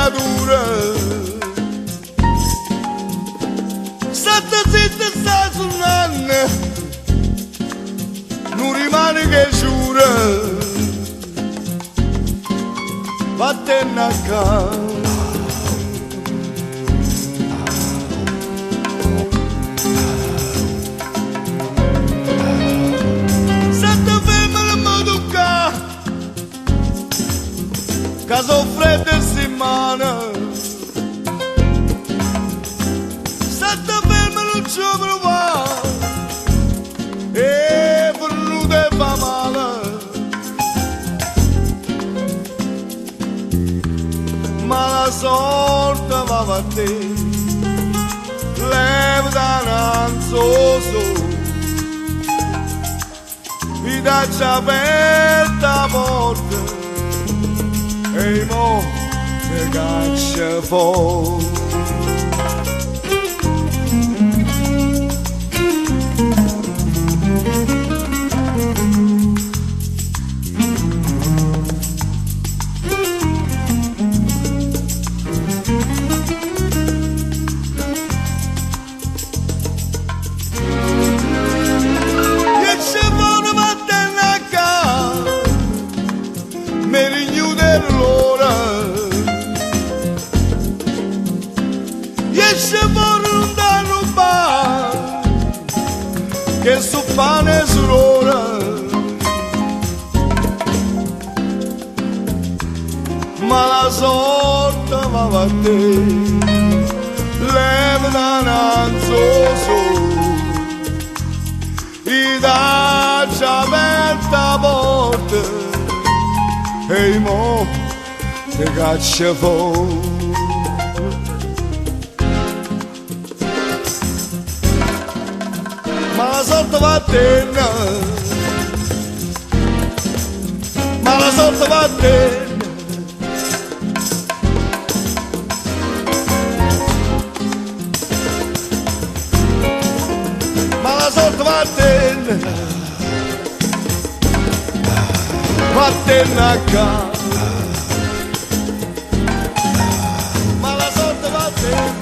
creatura, state zitta sta suonando, non rimane che giura, vattene a casa. Caso freddo e settimana, sette fermo non ci provare, e venuto e fa male, ma la sorte va a te, leva da nanzoso, vi dacci aperta porta, e mo te caccia fuori. E ci vuole vattene a casa, mi rignute l'ora, e ci vuole non da rubare, che su pane sull'ora, ma la sorte va a te, leva da nanzoso, i dacci aperta porta, e mo te caccia fuori. Ma la sorte va a te, ma la sorte va a te, ma la sorte va a te, vattene a casa. Ma la sorte va a te,